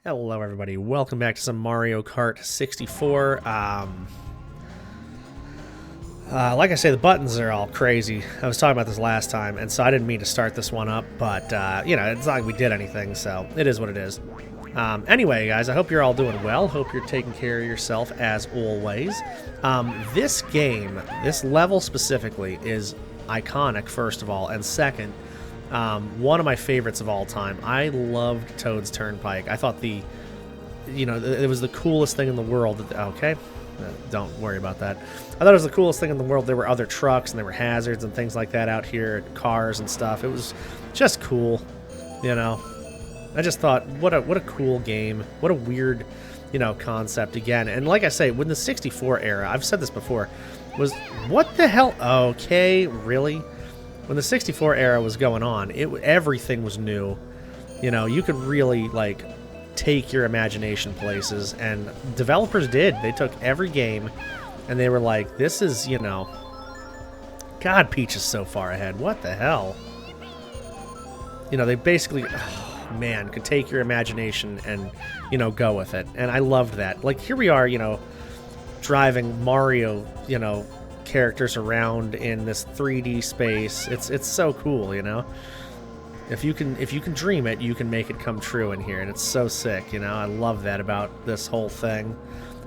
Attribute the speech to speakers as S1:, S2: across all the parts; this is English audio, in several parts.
S1: Hello everybody, welcome back to some Mario Kart 64. Like I say, the buttons are all crazy. I was talking about this last time, and so I didn't mean to start this one up, but, it's not like we did anything, so it is what it is. Anyway, guys, I hope you're all doing well. Hope you're taking care of yourself, as always. This game, this level specifically, is iconic, first of all, and second, one of my favorites of all time. I loved Toad's Turnpike. I thought it was the coolest thing in the world. Okay, don't worry about that. I thought it was the coolest thing in the world. There were other trucks and there were hazards and things like that out here, cars and stuff. It was just cool, I just thought, what a cool game. What a weird, concept again. And like I say, when the 64 era, I've said this before, was what the hell? Okay, really? When the 64 era was going on, everything was new. You could really take your imagination places, and developers did. They took every game and they were like, this is, God, Peach is so far ahead. What the hell? They basically, oh, man, could take your imagination and, go with it. And I loved that. Like, here we are, driving Mario, characters around in this 3D space. It's so cool, If you can dream it, you can make it come true in here, and it's so sick, I love that about this whole thing.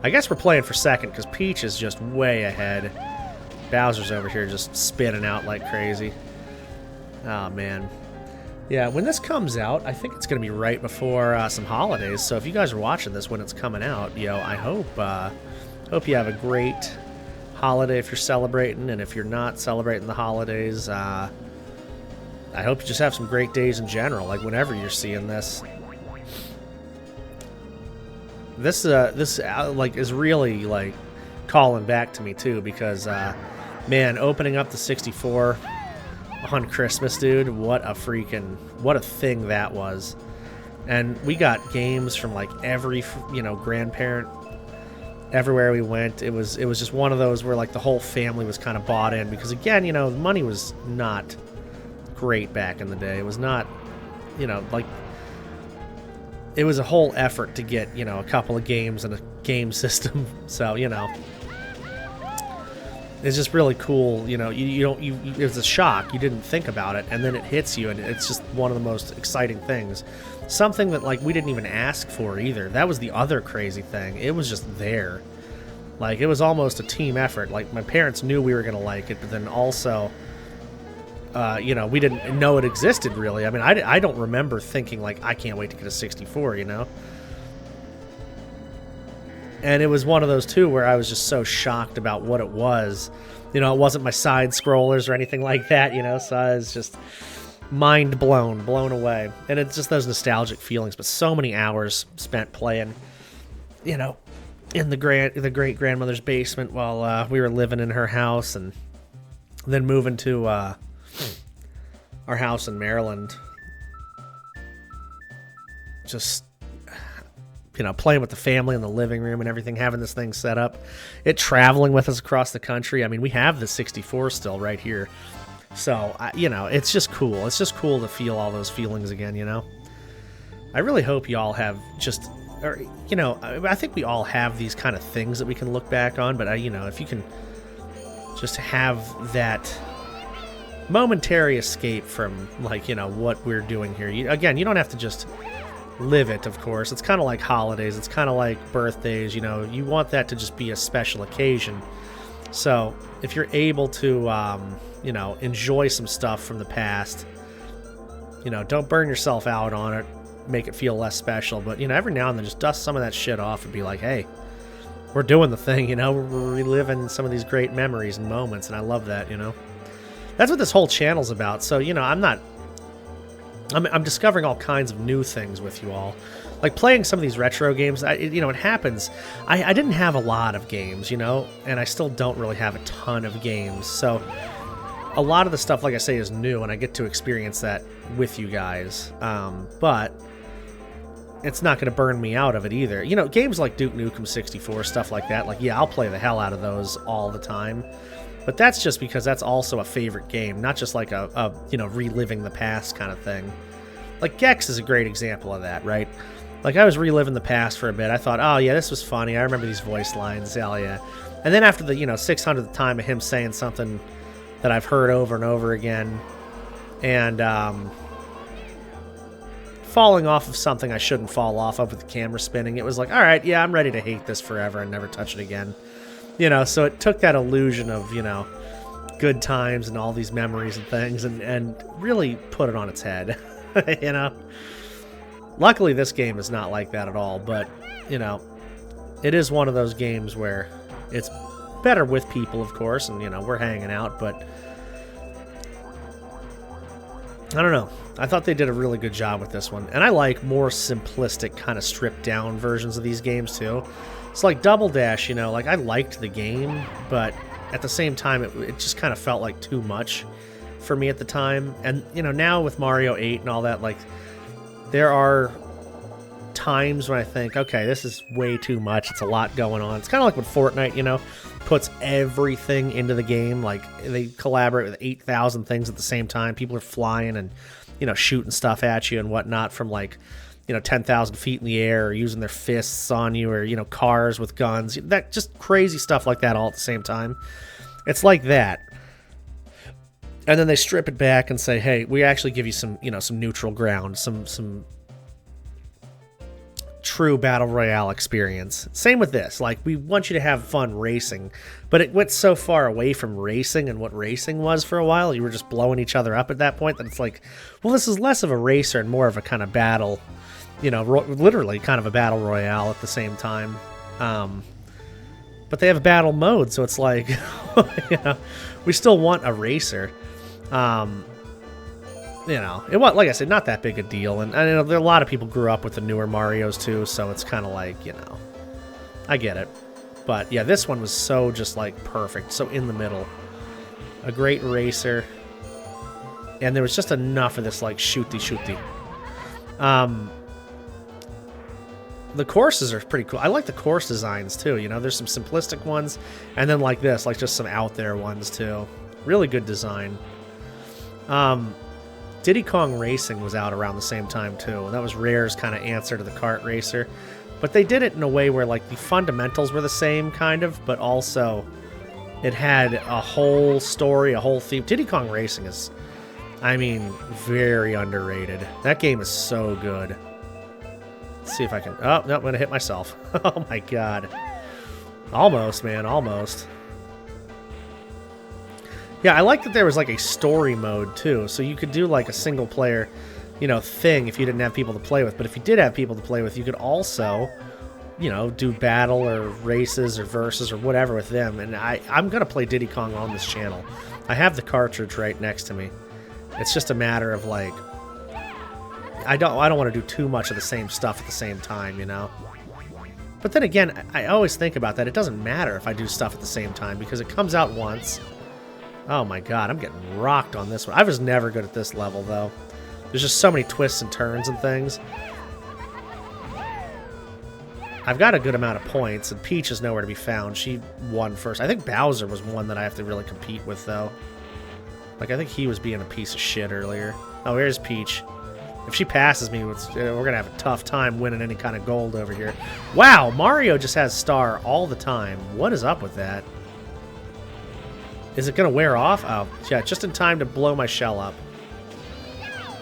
S1: I guess we're playing for second because Peach is just way ahead. Bowser's over here just spinning out like crazy. Oh man. Yeah, when this comes out, I think it's going to be right before some holidays. So if you guys are watching this when it's coming out, I hope you have a great holiday if you're celebrating, and if you're not celebrating the holidays, I hope you just have some great days in general, like whenever you're seeing this. This is really calling back to me too, because man, opening up the 64 on Christmas, dude, what a thing that was. And we got games from every grandparent. Everywhere we went, it was just one of those where the whole family was kind of bought in, because again, money was not great back in the day. It was not, it was a whole effort to get, a couple of games and a game system. So, it's just really cool. It was a shock. You didn't think about it, and then it hits you, and it's just one of the most exciting things. Something that we didn't even ask for either. That was the other crazy thing. It was just there. It was almost a team effort. My parents knew we were gonna like it, but then also we didn't know it existed, really. I mean, I don't remember thinking, I can't wait to get a 64, And it was one of those, too, where I was just so shocked about what it was. It wasn't my side-scrollers or anything like that, so I was just mind blown away. And it's just those nostalgic feelings, but so many hours spent playing, in the great-grandmother's basement while we were living in her house, and then moving to our house in Maryland. Just, playing with the family in the living room and everything, having this thing set up. It traveling with us across the country. I mean, we have the 64 still right here. So, it's just cool. It's just cool to feel all those feelings again, I really hope y'all have just, I think we all have these kind of things that we can look back on, but, if you can just have that momentary escape from, what we're doing here. You don't have to just live it, of course. It's kind of like holidays. It's kind of like birthdays, You want that to just be a special occasion. So, if you're able to, enjoy some stuff from the past, don't burn yourself out on it, make it feel less special. But, every now and then just dust some of that shit off and be like, hey, we're doing the thing, we're reliving some of these great memories and moments, and I love that, That's what this whole channel's about. So, I'm discovering all kinds of new things with you all. Playing some of these retro games, it happens. I didn't have a lot of games, and I still don't really have a ton of games. So a lot of the stuff, like I say, is new, and I get to experience that with you guys. But it's not going to burn me out of it either. Games like Duke Nukem 64, stuff like that, I'll play the hell out of those all the time. But that's just because that's also a favorite game, not just a reliving the past kind of thing. Gex is a great example of that, right? Like, I was reliving the past for a bit. I thought, oh, yeah, this was funny. I remember these voice lines. Hell yeah. And then after the, 600th time of him saying something that I've heard over and over again, and falling off of something I shouldn't fall off of with the camera spinning, it was like, all right, yeah, I'm ready to hate this forever and never touch it again. So it took that illusion of, good times and all these memories and things and really put it on its head, Luckily, this game is not like that at all, but, it is one of those games where it's better with people, of course, and, we're hanging out, but I don't know. I thought they did a really good job with this one, and I like more simplistic, kind of stripped-down versions of these games, too. It's like Double Dash, like, I liked the game, but at the same time, it just kind of felt like too much for me at the time. And, now with Mario 8 and all that, like, there are times when I think, okay, this is way too much. It's a lot going on. It's kind of like when Fortnite, puts everything into the game. Like, they collaborate with 8,000 things at the same time. People are flying and, shooting stuff at you and whatnot from, like, 10,000 feet in the air, or using their fists on you, or, cars with guns. That just crazy stuff like that all at the same time. It's like that. And then they strip it back and say, hey, we actually give you some, some neutral ground, some true battle royale experience. Same with this. Like, we want you to have fun racing, but it went so far away from racing and what racing was for a while. You were just blowing each other up at that point that it's like, well, this is less of a racer and more of a kind of battle, literally kind of a battle royale at the same time. But they have battle mode, so it's like, we still want a racer. It was, like I said, not that big a deal, and I know there are a lot of people grew up with the newer Marios too, so it's kind of like, I get it. But yeah, this one was so just like perfect, so in the middle. A great racer, and there was just enough of this like shooty. The courses are pretty cool. I like the course designs too, there's some simplistic ones, and then like this, like just some out there ones too. Really good design. Diddy Kong Racing was out around the same time too, and that was Rare's kind of answer to the Kart Racer. But they did it in a way where like the fundamentals were the same kind of, but also it had a whole story, a whole theme. Diddy Kong Racing is, very underrated. That game is so good. Let's see if I can... Oh, no, I'm going to hit myself. Oh my god. Almost, man, almost. Yeah, I like that there was like a story mode too, so you could do like a single player, thing if you didn't have people to play with. But if you did have people to play with, you could also, do battle or races or verses or whatever with them. And I'm gonna play Diddy Kong on this channel. I have the cartridge right next to me. It's just a matter of like, I don't want to do too much of the same stuff at the same time, But then again, I always think about that. It doesn't matter if I do stuff at the same time because it comes out once. Oh my god, I'm getting rocked on this one. I was never good at this level, though. There's just so many twists and turns and things. I've got a good amount of points, and Peach is nowhere to be found. She won first. I think Bowser was one that I have to really compete with, though. Like, I think he was being a piece of shit earlier. Oh, here's Peach. If she passes me, we're going to have a tough time winning any kind of gold over here. Wow, Mario just has Star all the time. What is up with that? Is it going to wear off? Oh, yeah, just in time to blow my shell up.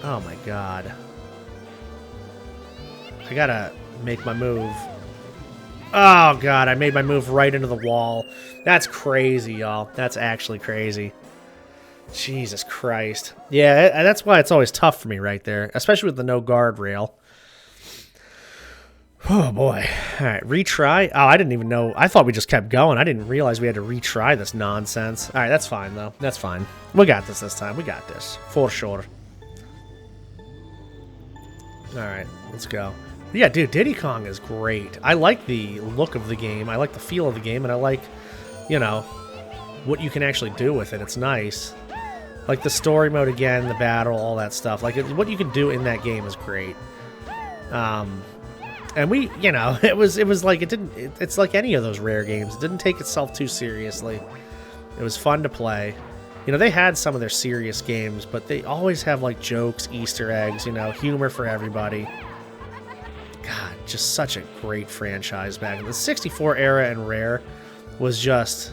S1: Oh my god. I gotta make my move. Oh god, I made my move right into the wall. That's crazy, y'all. That's actually crazy. Jesus Christ. Yeah, that's why it's always tough for me right there, especially with the no guardrail. Oh, boy. All right, retry. Oh, I didn't even know. I thought we just kept going. I didn't realize we had to retry this nonsense. All right, that's fine, though. That's fine. We got this time. We got this. For sure. All right, let's go. Yeah, dude, Diddy Kong is great. I like the look of the game. I like the feel of the game, and I like, what you can actually do with it. It's nice. Like the story mode again, the battle, all that stuff. Like, what you can do in that game is great. And we, it was like, it's like any of those Rare games. It didn't take itself too seriously. It was fun to play. They had some of their serious games, but they always have, like, jokes, Easter eggs, humor for everybody. God, just such a great franchise back in the 64 era, and Rare was just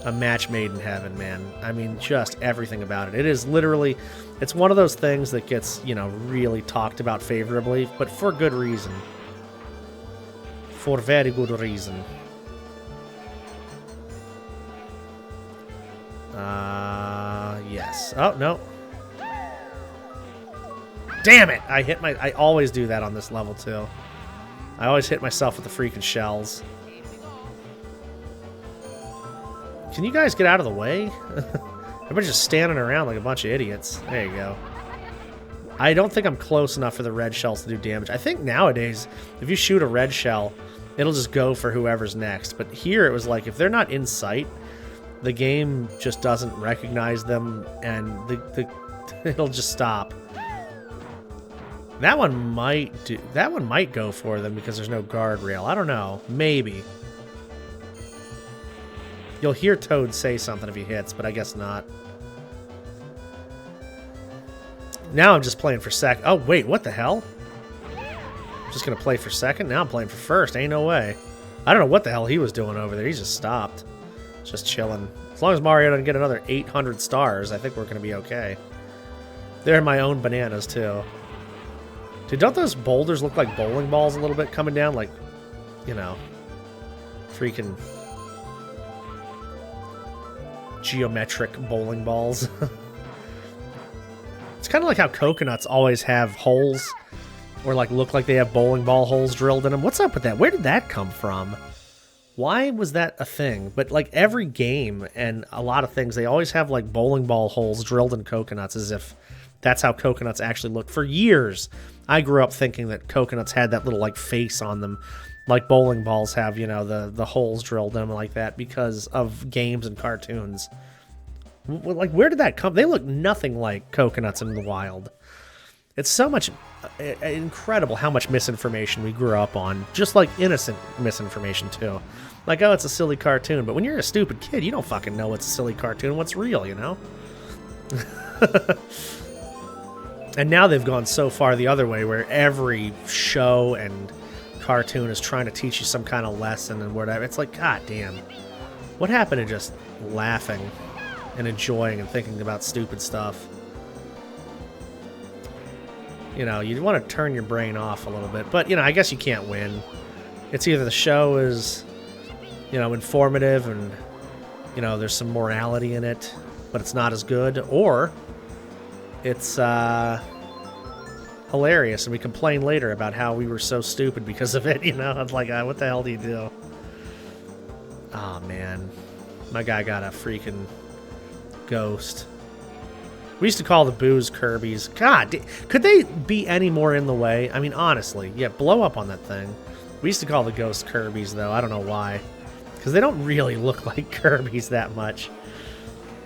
S1: a match made in heaven, man. I mean, just everything about it. It is literally, it's one of those things that gets, you know, really talked about favorably, but for good reason. For very good reason. Yes. Oh, no. Damn it! I always do that on this level, too. I always hit myself with the freaking shells. Can you guys get out of the way? Everybody's just standing around like a bunch of idiots. There you go. I don't think I'm close enough for the red shells to do damage. I think nowadays, if you shoot a red shell, it'll just go for whoever's next. But here, it was like, if they're not in sight, the game just doesn't recognize them, and it'll just stop. That one might go for them because there's no guardrail. I don't know. Maybe. You'll hear Toad say something if he hits, but I guess not. Now I'm just playing for second. Oh, wait, what the hell? Just gonna play for second? Now I'm playing for first. Ain't no way. I don't know what the hell he was doing over there. He just stopped. Just chilling. As long as Mario doesn't get another 800 stars, I think we're gonna be okay. They're my own bananas, too. Dude, don't those boulders look like bowling balls a little bit coming down? Like, you know, freaking geometric bowling balls. It's kind of like how coconuts always have holes, or like look like they have bowling ball holes drilled in them. What's up with that? Where did that come from? Why was that a thing? But like every game and a lot of things, they always have like bowling ball holes drilled in coconuts, as if that's how coconuts actually look. For years, I grew up thinking that coconuts had that little like face on them, like bowling balls have, you know, the holes drilled in them like that because of games and cartoons. Like, where did that come? They look nothing like coconuts in the wild. It's so much incredible how much misinformation we grew up on, just like innocent misinformation too. Like, oh, it's a silly cartoon, but when you're a stupid kid, you don't fucking know what's a silly cartoon, what's real, you know? And now they've gone so far the other way, where every show and cartoon is trying to teach you some kind of lesson and whatever. It's like, god damn. What happened to just laughing and enjoying and thinking about stupid stuff? You know, you want to turn your brain off a little bit. But, you know, I guess you can't win. It's either the show is, you know, informative and, you know, there's some morality in it, but it's not as good, or it's hilarious and we complain later about how we were so stupid because of it, you know? It's like, what the hell do you do? Oh, man. My guy got a freaking ghost. We used to call the boos Kirby's. God, could they be any more in the way? I mean, honestly, yeah, blow up on that thing. We used to call the ghosts Kirby's, though. I don't know why. Because they don't really look like Kirby's that much.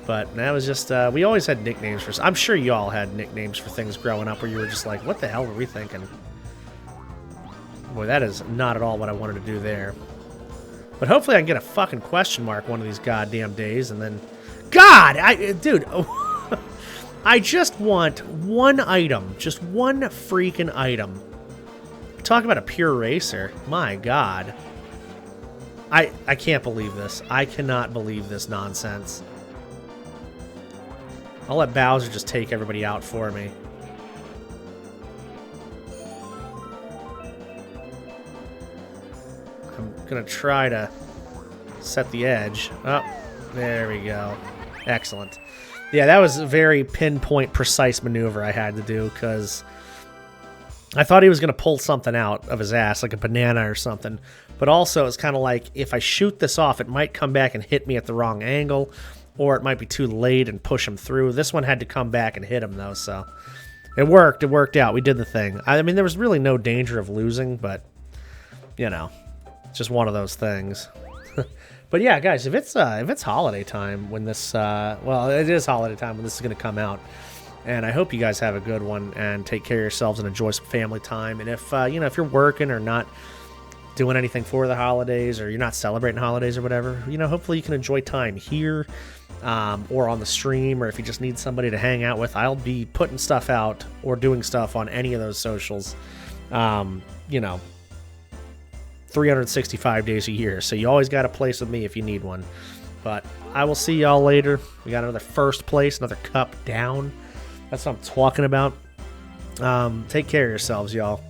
S1: But that was just, we always had nicknames for... I'm sure you all had nicknames for things growing up where you were just like, what the hell were we thinking? Boy, that is not at all what I wanted to do there. But hopefully I can get a fucking question mark one of these goddamn days, and then... God! Dude... I just want one item. Just one freaking item. Talk about a pure racer. My god. I can't believe this. I cannot believe this nonsense. I'll let Bowser just take everybody out for me. I'm gonna try to set the edge. Oh, there we go. Excellent. Yeah, that was a very pinpoint, precise maneuver I had to do, because I thought he was going to pull something out of his ass, like a banana or something. But also, it's kind of like, if I shoot this off, it might come back and hit me at the wrong angle, or it might be too late and push him through. This one had to come back and hit him, though, so it worked. It worked out. We did the thing. I mean, there was really no danger of losing, but, you know, it's just one of those things. But yeah, guys, if it's holiday time when this, well, it is holiday time when this is going to come out, and I hope you guys have a good one and take care of yourselves and enjoy some family time. And if you know, if you're working or not doing anything for the holidays, or you're not celebrating holidays or whatever, you know, hopefully you can enjoy time here, or on the stream, or if you just need somebody to hang out with. I'll be putting stuff out or doing stuff on any of those socials you know, 365 days a year. So you always got a place with me if you need one. But I will see y'all later. We got another first place, another cup down. That's what I'm talking about. Take care of yourselves, y'all.